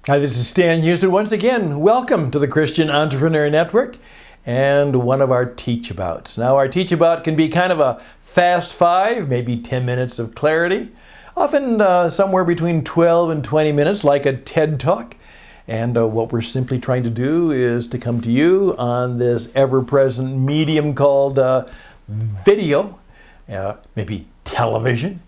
Hi, this is Stan Houston. Once again, welcome to the Christian Entrepreneur Network and one of our TeachAbouts. Now, our TeachAbout can be kind of a fast 5, maybe 10 minutes of clarity, often somewhere between 12 and 20 minutes, like a TED Talk. And what we're simply trying to do is to come to you on this ever-present medium called video, maybe television,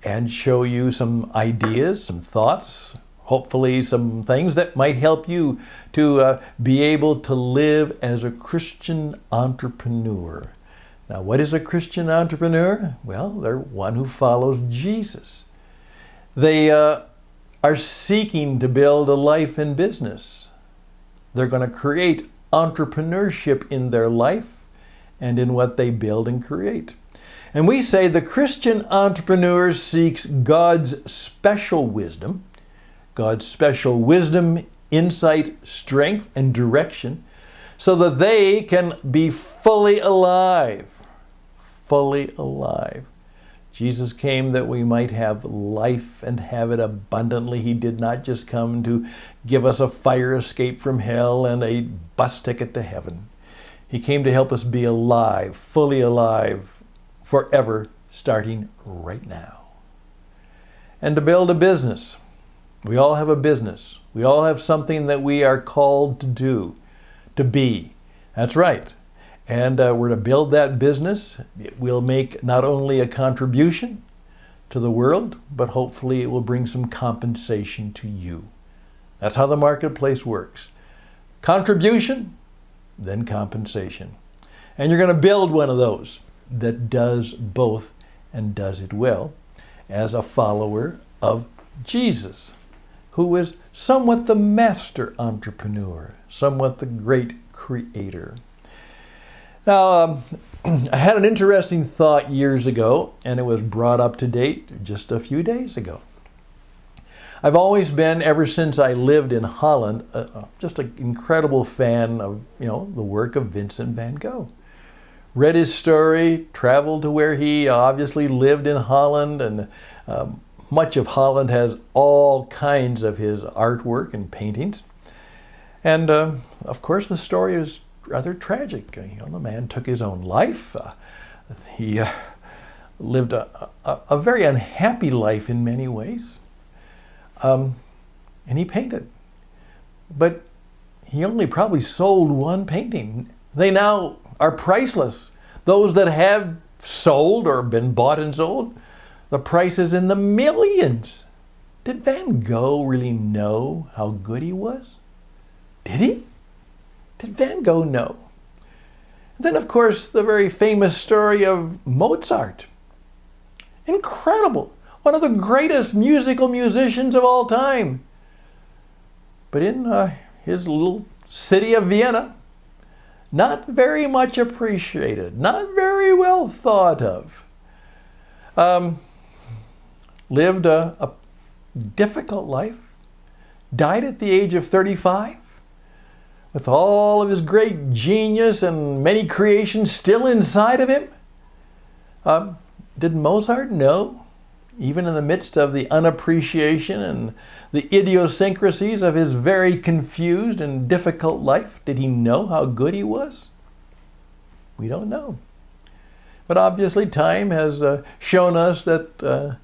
and show you some ideas, some thoughts, hopefully some things that might help you to be able to live as a Christian entrepreneur. Now, what is a Christian entrepreneur? Well, they're one who follows Jesus. They are seeking to build a life and business. They're going to create entrepreneurship in their life and in what they build and create. And we say the Christian entrepreneur seeks God's special wisdom, insight, strength, and direction, so that they can be fully alive. Fully alive. Jesus came that we might have life and have it abundantly. He did not just come to give us a fire escape from hell and a bus ticket to heaven. He came to help us be alive, fully alive, forever, starting right now. And to build a business. We all have a business. We all have something that we are called to do, to be. That's right. And we're to build that business. It will make not only a contribution to the world, but hopefully it will bring some compensation to you. That's how the marketplace works. Contribution, then compensation. And you're going to build one of those that does both and does it well as a follower of Jesus, who is somewhat the master entrepreneur, somewhat the great creator. Now, I had an interesting thought years ago, and it was brought up to date just a few days ago. I've always been, ever since I lived in Holland, just an incredible fan of, the work of Vincent van Gogh. Read his story, traveled to where he obviously lived in Holland, and much of Holland has all kinds of his artwork and paintings. And of course, the story is rather tragic. The man took his own life. He lived a very unhappy life in many ways. And he painted. But he only probably sold one painting. They now are priceless. Those that have sold or been bought and sold, the price is in the millions. Did Van Gogh really know how good he was? Did he? Did Van Gogh know? Then, of course, the very famous story of Mozart. Incredible. One of the greatest musical musicians of all time. But in his little city of Vienna, not very much appreciated, not very well thought of. Lived a difficult life, died at the age of 35, with all of his great genius and many creations still inside of him. Did Mozart know, even in the midst of the unappreciation and the idiosyncrasies of his very confused and difficult life, did he know how good he was? We don't know. But obviously time has shown us that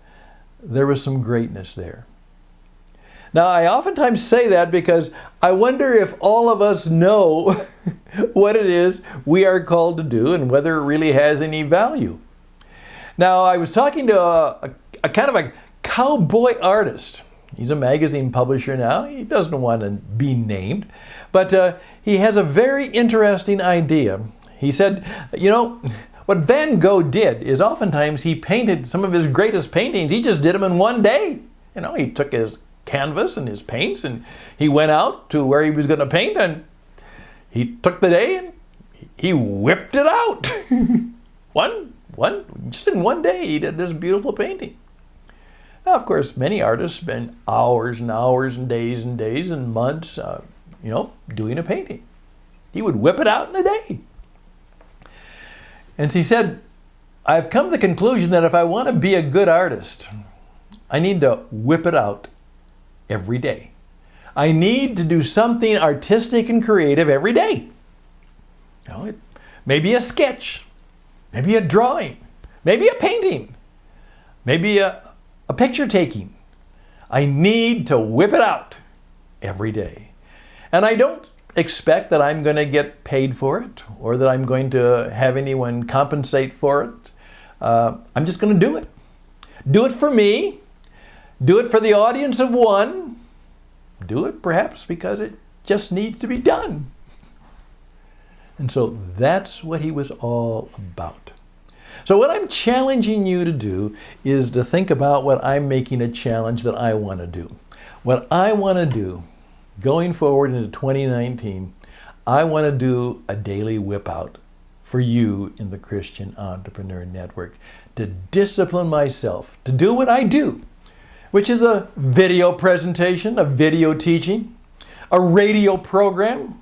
there was some greatness there. Now, I oftentimes say that because I wonder if all of us know what it is we are called to do and whether it really has any value. Now, I was talking to a kind of a cowboy artist. He's a magazine publisher now. He doesn't want to be named, but he has a very interesting idea. He said, what Van Gogh did is oftentimes he painted some of his greatest paintings. He just did them in one day. He took his canvas and his paints and he went out to where he was going to paint and he took the day and he whipped it out. Just in one day he did this beautiful painting. Now, of course, many artists spend hours and hours and days and months, doing a painting. He would whip it out in a day. And he said, I've come to the conclusion that if I want to be a good artist, I need to whip it out every day. I need to do something artistic and creative every day. You know, maybe a sketch, maybe a drawing, maybe a painting, maybe a picture taking. I need to whip it out every day. And I don't expect that I'm going to get paid for it or that I'm going to have anyone compensate for it. I'm just going to do it. Do it for me. Do it for the audience of one. Do it perhaps because it just needs to be done. And so that's what he was all about. So what I'm challenging you to do is to think about what I'm making a challenge that I want to do. What I want to do going forward into 2019, I want to do a daily whip out for you in the Christian Entrepreneur Network to discipline myself to do what I do, which is a video presentation, a video teaching, a radio program,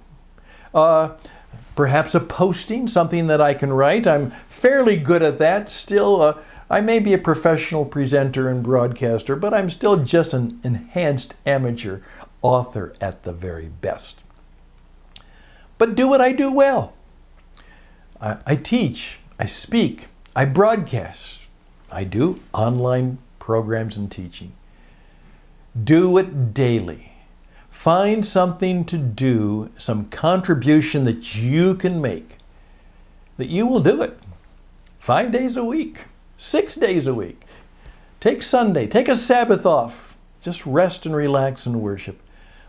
perhaps a posting, something that I can write. I'm fairly good at that. Still, I may be a professional presenter and broadcaster, but I'm still just an enhanced amateur author at the very best. But do what I do well. I teach, I speak, I broadcast. I do online programs and teaching. Do it daily. Find something to do, some contribution that you can make, that you will do it 5 days a week, 6 days a week. Take Sunday, take a Sabbath off. Just rest and relax and worship.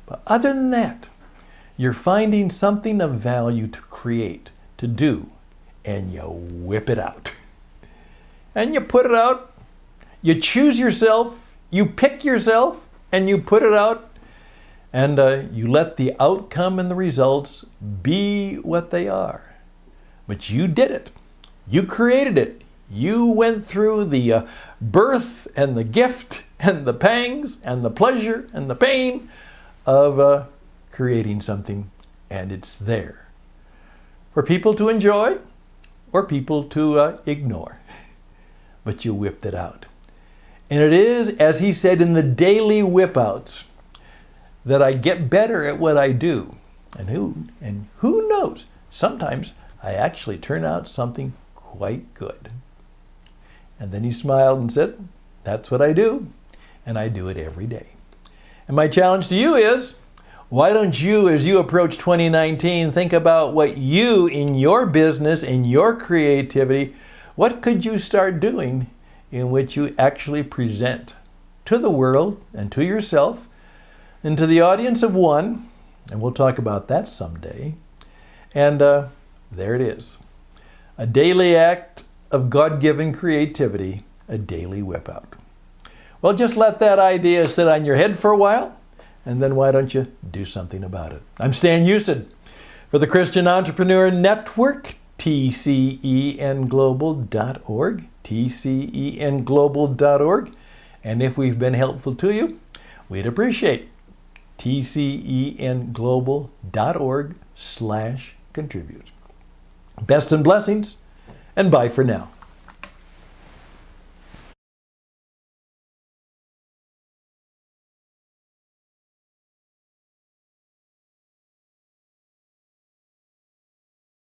But other than that, you're finding something of value to create, to do, and you whip it out. And you put it out, you choose yourself, you pick yourself, and you put it out, and you let the outcome and the results be what they are. But you did it. You created it. You went through the birth and the gift and the pangs and the pleasure and the pain of creating something, and it's there for people to enjoy or people to ignore. But you whipped it out. And it is, as he said in the daily whip outs, that I get better at what I do. And who knows, sometimes I actually turn out something quite good. And then he smiled and said, that's what I do, and I do it every day. And my challenge to you is, why don't you, as you approach 2019, think about what you, in your business, in your creativity, what could you start doing in which you actually present to the world and to yourself and to the audience of one, and we'll talk about that someday. And there it is. A daily act of God-given creativity, a daily whip out. Well, just let that idea sit on your head for a while, and then why don't you do something about it? I'm Stan Hustad for the Christian Entrepreneur Network, TCENglobal.org, TCENglobal.org. And if we've been helpful to you, we'd appreciate TCENglobal.org/contribute. Best and blessings, and bye for now.